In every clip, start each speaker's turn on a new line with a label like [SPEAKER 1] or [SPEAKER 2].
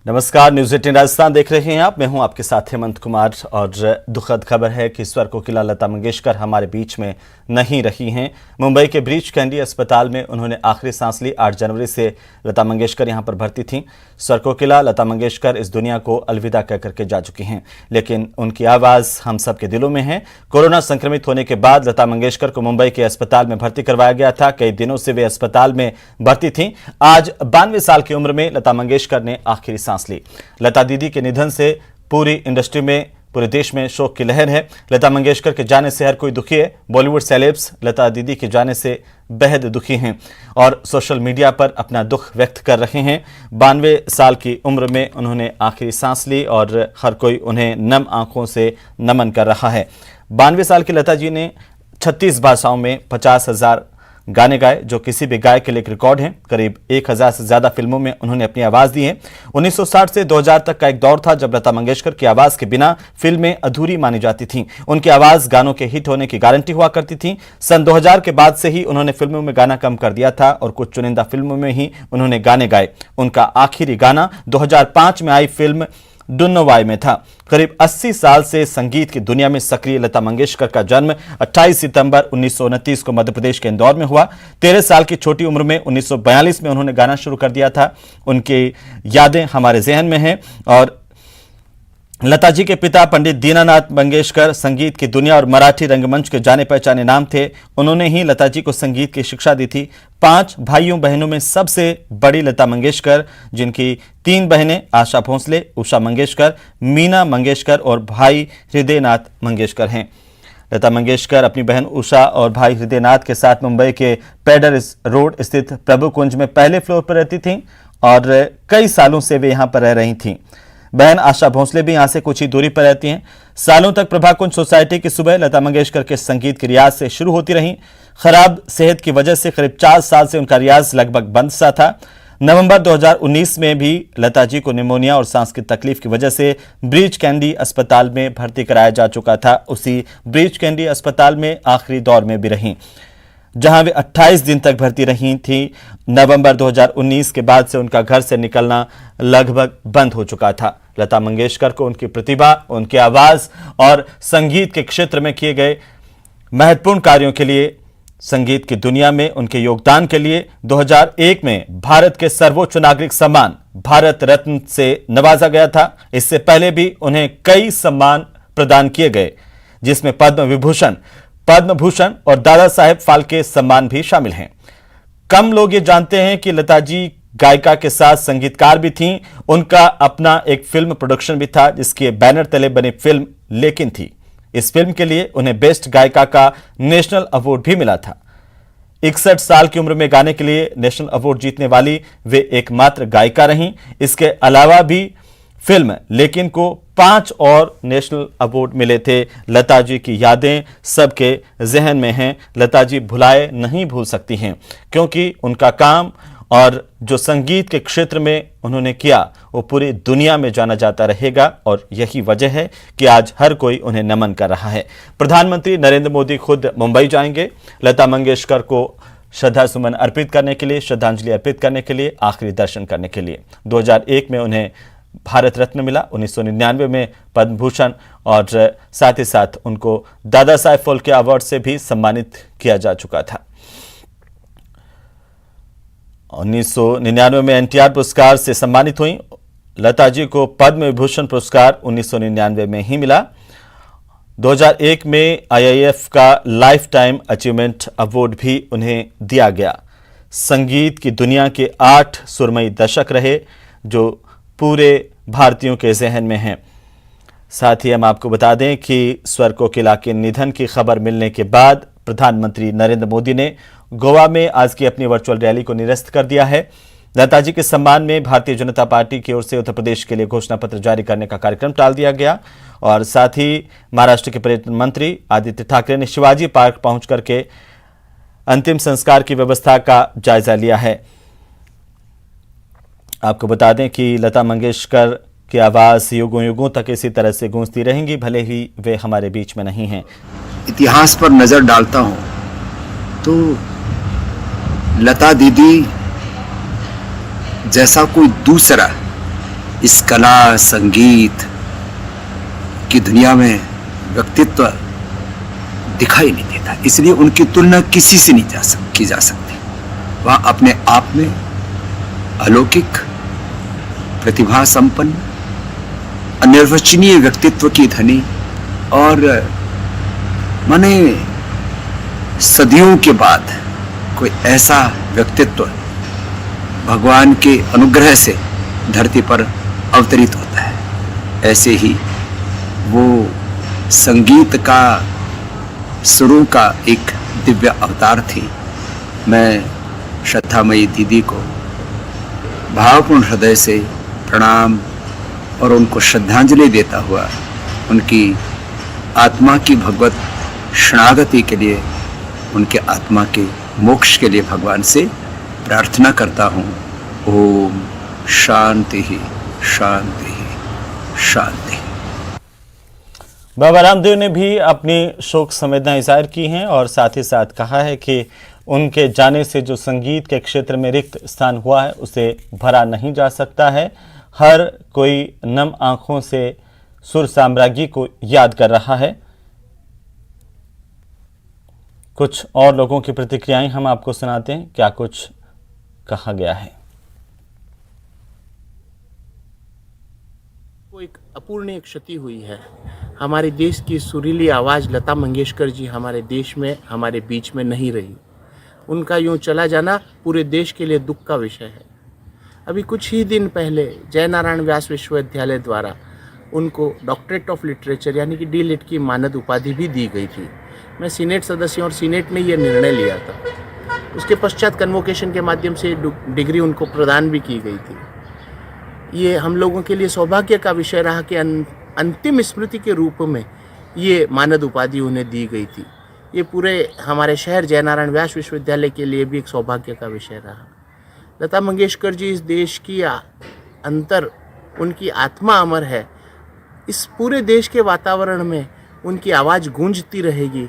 [SPEAKER 1] नमस्कार, न्यूज 18 राजस्थान देख रहे हैं आप। मैं हूं आपके साथ हेमंत कुमार और दुखद खबर है कि स्वर कोकिला लता मंगेशकर हमारे बीच में नहीं रही हैं। मुंबई के ब्रीच कैंडी अस्पताल में उन्होंने आखिरी सांस ली। 8 जनवरी से लता मंगेशकर यहां पर भर्ती थीं। स्वर कोकिला लता मंगेशकर इस दुनिया को अलविदा कह करके जा चुकी हैं, लेकिन उनकी आवाज हम सबके दिलों में है। कोरोना संक्रमित होने के बाद लता मंगेशकर को मुंबई के अस्पताल में भर्ती करवाया गया था। कई दिनों से वे अस्पताल में भर्ती थीं। आज 92 साल की उम्र में लता मंगेशकर ने आखिरी सांस ली। लता दीदी के निधन से पूरी इंडस्ट्री में, पूरे देश में शोक की लहर है। लता मंगेशकर के जाने से हर कोई दुखी है। बॉलीवुड सेलेब्स लता दीदी के जाने से बेहद दुखी हैं और सोशल मीडिया पर अपना दुख व्यक्त कर रहे हैं। 92 साल की उम्र में उन्होंने आखिरी सांस ली और हर कोई उन्हें नम आंखों से नमन कर रहा है। 92 साल की लता जी ने 36 भाषाओं में 50,000 गाने गाए, जो किसी भी गायक के लिए एक रिकॉर्ड है। करीब 1000 से ज्यादा फिल्मों में उन्होंने अपनी आवाज दी है। 1960 से 2000 तक का एक दौर था जब लता मंगेशकर की आवाज के बिना फिल्में अधूरी मानी जाती थीं। उनकी आवाज गानों के हिट होने की गारंटी हुआ करती थी। सन 2000 के बाद से ही उन्होंने फिल्मों में गाना कम कर दिया था और कुछ चुनिंदा फिल्मों में ही उन्होंने गाने गाए। उनका आखिरी गाना 2005 में आई फिल्म डुन्नोवाई में था। करीब 80 साल से संगीत की दुनिया में सक्रिय लता मंगेशकर का जन्म 28 सितंबर 1929 को मध्य प्रदेश के इंदौर में हुआ। 13 साल की छोटी उम्र में 1942 में उन्होंने गाना शुरू कर दिया था। उनकी यादें हमारे जहन में हैं और लता जी के पिता पंडित दीनानाथ मंगेशकर संगीत की दुनिया और मराठी रंगमंच के जाने पहचाने नाम थे। उन्होंने ही लता जी को संगीत की शिक्षा दी थी। 5 भाइयों बहनों में सबसे बड़ी लता मंगेशकर, जिनकी 3 बहनें आशा भोंसले, उषा मंगेशकर, मीना मंगेशकर और भाई हृदयनाथ मंगेशकर हैं। लता मंगेशकर अपनी बहन उषा और भाई हृदयनाथ के साथ मुंबई के पेडर रोड स्थित प्रभु कुंज में पहले फ्लोर पर रहती थीं और कई सालों से वे यहां पर रह रही थीं। बहन आशा भोंसले भी यहां से कुछ ही दूरी पर रहती हैं। सालों तक प्रभा कुंज सोसाइटी की सुबह लता मंगेशकर के संगीत की रियाज से शुरू होती रही। खराब सेहत की वजह से करीब 4 साल से उनका रियाज लगभग बंद सा था। नवंबर 2019 में भी लता जी को निमोनिया और सांस की तकलीफ की वजह से ब्रीच कैंडी अस्पताल में भर्ती कराया जा चुका था। उसी ब्रीच कैंडी अस्पताल में आखिरी दौर में भी रहीं, जहां वे 28 दिन तक भर्ती रही थी। नवंबर 2019 के बाद से उनका घर से निकलना लगभग बंद हो चुका था। लता मंगेशकर को उनकी प्रतिभा, उनकी आवाज और संगीत के क्षेत्र में किए गए महत्वपूर्ण कार्यों के लिए, संगीत की दुनिया में उनके योगदान के लिए 2001 में भारत के सर्वोच्च नागरिक सम्मान भारत रत्न से नवाजा गया था। इससे पहले भी उन्हें कई सम्मान प्रदान किए गए, जिसमें पद्म विभूषण, पद्म भूषण और दादा साहेब फाल्के सम्मान भी शामिल हैं। कम लोग ये जानते हैं कि लता जी गायिका के साथ संगीतकार भी थीं। उनका अपना एक फिल्म प्रोडक्शन भी था, जिसके बैनर तले बनी फिल्म लेकिन थी। इस फिल्म के लिए उन्हें बेस्ट गायिका का नेशनल अवार्ड भी मिला था। 61 साल की उम्र में गाने के लिए नेशनल अवार्ड जीतने वाली वे एकमात्र गायिका रहीं। इसके अलावा भी फिल्म लेकिन को 5 और नेशनल अवार्ड मिले थे। लता जी की यादें सबके जहन में हैं। लता जी भुलाए नहीं भूल सकती हैं, क्योंकि उनका काम और जो संगीत के क्षेत्र में उन्होंने किया वो पूरी दुनिया में जाना जाता रहेगा और यही वजह है कि आज हर कोई उन्हें नमन कर रहा है। प्रधानमंत्री नरेंद्र मोदी खुद मुंबई जाएंगे लता मंगेशकर को श्रद्धा सुमन अर्पित करने के लिए, श्रद्धांजलि अर्पित करने के लिए, आखिरी दर्शन करने के लिए। 2001 में उन्हें भारत रत्न मिला, 1999 में पद्म भूषण और साथ ही साथ उनको दादा साहेब फाल्के अवार्ड से भी सम्मानित किया जा चुका था। 1999 में एनटीआर पुरस्कार से सम्मानित हुई। लता जी को पद्म विभूषण पुरस्कार 1999 में ही मिला। 2001 में आईआईएफ का लाइफ टाइम अचीवमेंट अवार्ड भी उन्हें दिया गया। संगीत की दुनिया के 8 सुरमई दशक रहे, जो पूरे भारतीयों के जहन में हैं। साथ ही हम आपको बता दें कि स्वर कोकिला के निधन की खबर मिलने के बाद प्रधानमंत्री नरेंद्र मोदी ने गोवा में आज की अपनी वर्चुअल रैली को निरस्त कर दिया है। लता जी के सम्मान में भारतीय जनता पार्टी की ओर से उत्तर प्रदेश के लिए घोषणा पत्र जारी करने का कार्यक्रम टाल दिया गया और साथ ही महाराष्ट्र के पर्यटन मंत्री आदित्य ठाकरे ने शिवाजी पार्क पहुंच करके अंतिम संस्कार की व्यवस्था का जायजा लिया है। आपको बता दें कि लता मंगेशकर की आवाज युगों युगों तक इसी तरह से गूंजती रहेंगी, भले ही वे हमारे बीच में नहीं हैं।
[SPEAKER 2] इतिहास पर नजर डालता हूं तो लता दीदी जैसा कोई दूसरा इस कला संगीत की दुनिया में व्यक्तित्व दिखाई नहीं देता, इसलिए उनकी तुलना किसी से नहीं की जा सकती। वह अपने आप में अलौकिक, प्रतिभा संपन्न, अनिर्वचनीय व्यक्तित्व की धनी और माने सदियों के बाद कोई ऐसा व्यक्तित्व भगवान के अनुग्रह से धरती पर अवतरित होता है। ऐसे ही वो संगीत का, सुरों का एक दिव्य अवतार थी। मैं श्रद्धामयी दीदी को भावपूर्ण हृदय से प्रणाम और उनको श्रद्धांजलि देता हुआ उनकी आत्मा की भगवत शरणागति के लिए, उनके आत्मा के मोक्ष के लिए भगवान से प्रार्थना करता हूँ। ओम शांति शांति शांति।
[SPEAKER 1] बाबा रामदेव ने भी अपनी शोक संवेदना इज़हार की हैं और साथ ही साथ कहा है कि उनके जाने से जो संगीत के क्षेत्र में रिक्त स्थान हुआ है उसे भरा नहीं जा सकता है। हर कोई नम आंखों से सुर साम्राज्ञी को याद कर रहा है। कुछ और लोगों की प्रतिक्रियाएं हम आपको सुनाते हैं, क्या कुछ कहा गया है।
[SPEAKER 3] को एक अपूर्णीय क्षति हुई है। हमारे देश की सुरीली आवाज़ लता मंगेशकर जी हमारे देश में, हमारे बीच में नहीं रही। उनका यूं चला जाना पूरे देश के लिए दुख का विषय है। अभी कुछ ही दिन पहले जयनारायण व्यास विश्वविद्यालय द्वारा उनको डॉक्टरेट ऑफ लिटरेचर यानी कि डी.लिट की मानद उपाधि भी दी गई थी। मैं सीनेट सदस्य और सीनेट ने यह निर्णय लिया था। उसके पश्चात कन्वोकेशन के माध्यम से डिग्री उनको प्रदान भी की गई थी। ये हम लोगों के लिए सौभाग्य का विषय रहा कि अंतिम स्मृति के रूप में ये मानद उपाधि उन्हें दी गई थी। ये पूरे हमारे शहर जयनारायण व्यास विश्वविद्यालय के लिए भी एक सौभाग्य का विषय रहा। लता मंगेशकर जी इस देश की अंतर, उनकी आत्मा अमर है। इस पूरे देश के वातावरण में उनकी आवाज़ गूंजती रहेगी।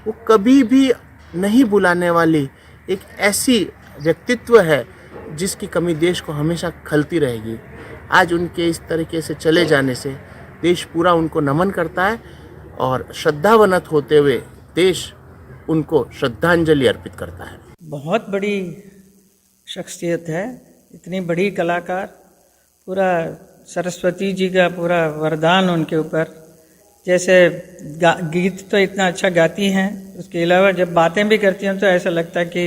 [SPEAKER 3] वो कभी भी नहीं बुलाने वाली एक ऐसी व्यक्तित्व है जिसकी कमी देश को हमेशा खलती रहेगी। आज उनके इस तरीके से चले जाने से देश पूरा उनको नमन करता है और श्रद्धावनत होते हुए देश उनको श्रद्धांजलि अर्पित करता है।
[SPEAKER 4] बहुत बड़ी शख्सियत है, इतनी बड़ी कलाकार, पूरा सरस्वती जी का पूरा वरदान उनके ऊपर। जैसे गीत तो इतना अच्छा गाती हैं, उसके अलावा जब बातें भी करती हैं तो ऐसा लगता है कि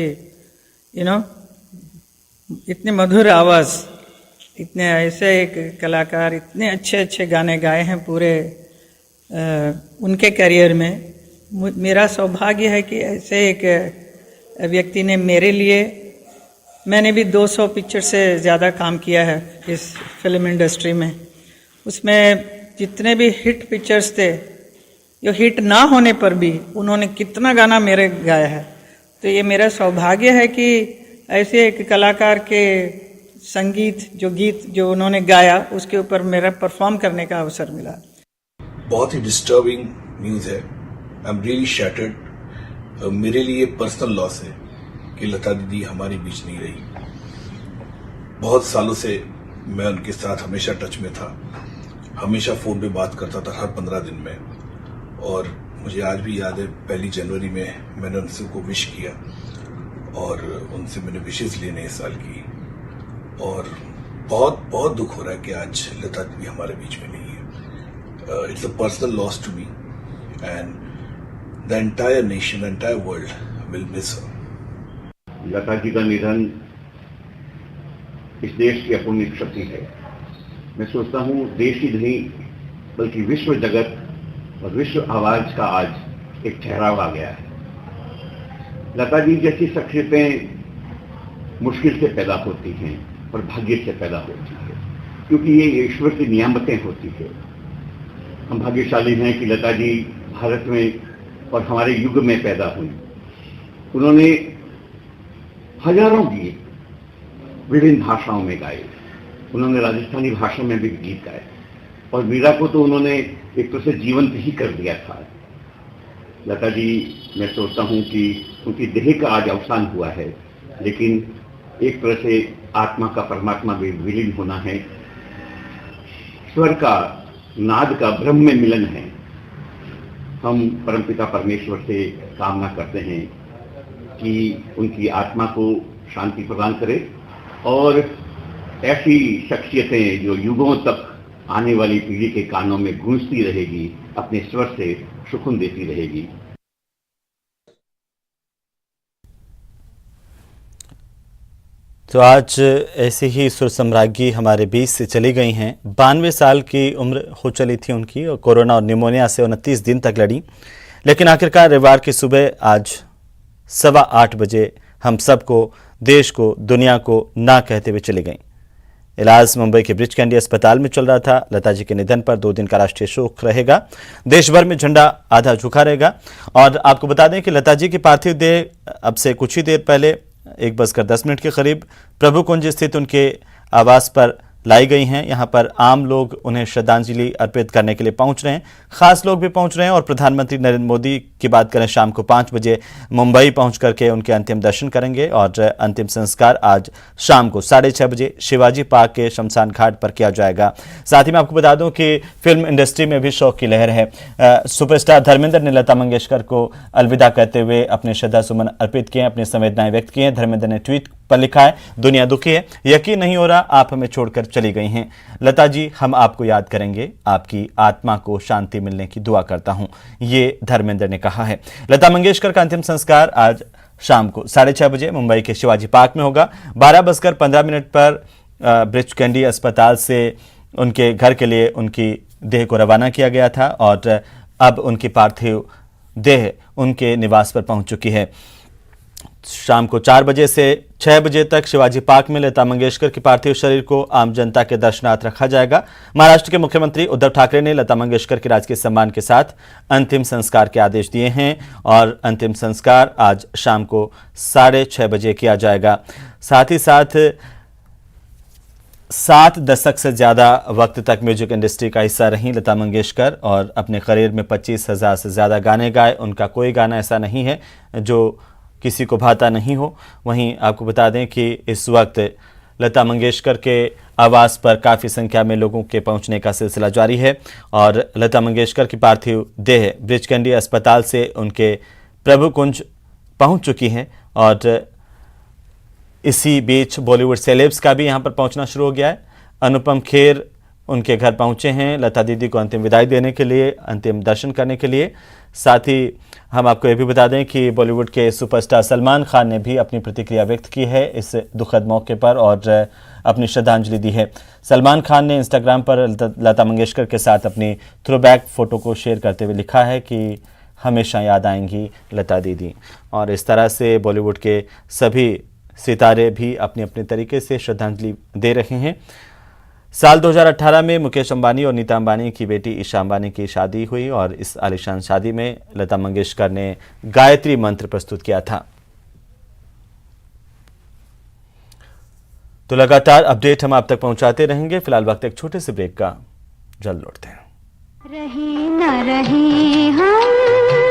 [SPEAKER 4] इतनी मधुर आवाज़, इतने ऐसे एक कलाकार, इतने अच्छे अच्छे गाने गाए हैं पूरे उनके करियर में। मेरा सौभाग्य है कि ऐसे एक व्यक्ति ने मेरे लिए, मैंने भी 200 पिक्चर से ज़्यादा काम किया है इस फिल्म इंडस्ट्री में। उसमें जितने भी हिट पिक्चर्स थे, जो हिट ना होने पर भी उन्होंने कितना गाना मेरे गाया है। तो ये मेरा सौभाग्य है कि ऐसे एक कलाकार के संगीत, जो गीत जो उन्होंने गाया, उसके ऊपर मेरा परफॉर्म करने का अवसर मिला।
[SPEAKER 5] बहुत ही डिस्टर्बिंग न्यूज़ है। I am really shattered. मेरे लिए पर्सनल लॉस है कि लता दीदी हमारे बीच नहीं रही। बहुत सालों से मैं उनके साथ हमेशा टच में था, हमेशा फ़ोन पे बात करता था हर 15 दिन में। और मुझे आज भी याद है 1 जनवरी में मैंने उनसे को विश किया और उनसे मैंने विशेष लिए नए साल की। और बहुत बहुत दुख हो रहा है कि आज लता दीदी हमारे बीच में नहीं है। It's a personal loss to me and the entire nation, entire world will miss her.
[SPEAKER 6] Lata ji का निधन इस देश की अपूर्णीय क्षति है। मैं सोचता हूँ देश ही नहीं बल्कि विश्व जगत और विश्व आवाज का आज एक ठहराव आ गया है। लता जी जैसी शख्सियतें मुश्किल से पैदा होती हैं और भाग्य से पैदा होती है, क्योंकि ये ईश्वर की नियामतें होती है। हम भाग्यशाली हैं कि लता जी भारत में और हमारे युग में पैदा हुई। उन्होंने हजारों गीत विभिन्न भाषाओं में गाए। उन्होंने राजस्थानी भाषा में भी गीत गाए और मीरा को तो उन्होंने एक तरह से जीवंत ही कर दिया था। लता जी, मैं सोचता हूं कि उनकी देह का आज अवसान हुआ है, लेकिन एक तरह से आत्मा का परमात्मा में विलीन होना है। स्वर का, नाद का ब्रह्म में मिलन है। हम परमपिता परमेश्वर से कामना करते हैं कि उनकी आत्मा को शांति प्रदान करे और ऐसी शख्सियतें जो युगों तक आने वाली पीढ़ी के कानों में गूंजती रहेगी, अपने स्वर से सुकून देती रहेगी।
[SPEAKER 1] तो आज ऐसी ही सुर सम्राज्ञी हमारे बीच से चली गई हैं। 92 साल की उम्र हो चली थी उनकी और कोरोना और निमोनिया से 29 दिन तक लड़ी, लेकिन आखिरकार रविवार की सुबह आज 8:15 बजे हम सबको, देश को, दुनिया को ना कहते हुए चली गईं। इलाज मुंबई के ब्रीच कैंडी अस्पताल में चल रहा था। लता जी के निधन पर 2 दिन का राष्ट्रीय शोक रहेगा। देश भर में झंडा आधा झुका रहेगा। और आपको बता दें कि लता जी की पार्थिव देह अब से कुछ ही देर पहले 1:10 के करीब प्रभु कुंज स्थित उनके आवास पर लाई गई हैं। यहाँ पर आम लोग उन्हें श्रद्धांजलि अर्पित करने के लिए पहुंच रहे हैं, खास लोग भी पहुंच रहे हैं। और प्रधानमंत्री नरेंद्र मोदी की बात करें, शाम को 5 बजे मुंबई पहुंच करके उनके अंतिम दर्शन करेंगे और अंतिम संस्कार आज शाम को 6:30 बजे शिवाजी पार्क के शमशान घाट पर किया जाएगा। साथ ही मैं आपको बता दूं कि फिल्म इंडस्ट्री में भी शोक की लहर है। सुपरस्टार धर्मेंद्र ने लता मंगेशकर को अलविदा कहते हुए अपने श्रद्धा सुमन अर्पित किए, अपनी संवेदनाएं व्यक्त की हैं। धर्मेंद्र ने ट्वीट पर लिखा है, दुनिया दुखी है, यकीन नहीं हो रहा आप हमें छोड़कर चली गई हैं। लता जी, हम आपको याद करेंगे, आपकी आत्मा को शांति मिलने की दुआ करता हूं, ये धर्मेंद्र ने कहा है। लता मंगेशकर का अंतिम संस्कार आज शाम को 6:30 बजे मुंबई के शिवाजी पार्क में होगा। 12:15 पर ब्रीच कैंडी अस्पताल से उनके घर के लिए उनकी देह को रवाना किया गया था और अब उनकी पार्थिव देह उनके निवास पर पहुंच चुकी है। शाम को 4 बजे से 6 बजे तक शिवाजी पार्क में लता मंगेशकर के पार्थिव शरीर को आम जनता के दर्शनार्थ रखा जाएगा। महाराष्ट्र के मुख्यमंत्री उद्धव ठाकरे ने लता मंगेशकर के राजकीय सम्मान के साथ अंतिम संस्कार के आदेश दिए हैं और अंतिम संस्कार आज शाम को 6:30 बजे किया जाएगा। साथ ही साथ 7 दशक से ज़्यादा वक्त तक म्यूजिक इंडस्ट्री का हिस्सा रहीं लता मंगेशकर और अपने करियर में 25,000 से ज़्यादा गाने गाए। उनका कोई गाना ऐसा नहीं है जो किसी को भाता नहीं हो। वहीं आपको बता दें कि इस वक्त लता मंगेशकर के आवास पर काफ़ी संख्या में लोगों के पहुंचने का सिलसिला जारी है और लता मंगेशकर की पार्थिव देह ब्रीच कैंडी अस्पताल से उनके प्रभु कुंज पहुंच चुकी हैं। और इसी बीच बॉलीवुड सेलेब्स का भी यहां पर पहुंचना शुरू हो गया है। अनुपम खेर उनके घर पहुंचे हैं लता दीदी को अंतिम विदाई देने के लिए, अंतिम दर्शन करने के लिए। साथ ही हम आपको ये भी बता दें कि बॉलीवुड के सुपरस्टार सलमान खान ने भी अपनी प्रतिक्रिया व्यक्त की है इस दुखद मौके पर और अपनी श्रद्धांजलि दी है। सलमान खान ने इंस्टाग्राम पर लता मंगेशकर के साथ अपनी थ्रोबैक फोटो को शेयर करते हुए लिखा है कि हमेशा याद आएंगी लता दीदी। और इस तरह से बॉलीवुड के सभी सितारे भी अपने अपने तरीके से श्रद्धांजलि दे रहे हैं। साल 2018 में मुकेश अंबानी और नीता अंबानी की बेटी ईशा अंबानी की शादी हुई और इस आलीशान शादी में लता मंगेशकर ने गायत्री मंत्र प्रस्तुत किया था। तो लगातार अपडेट हम आप तक पहुंचाते रहेंगे। फिलहाल वक्त एक छोटे से ब्रेक का, जल्द लौटते हैं।
[SPEAKER 7] रहे न रहे हम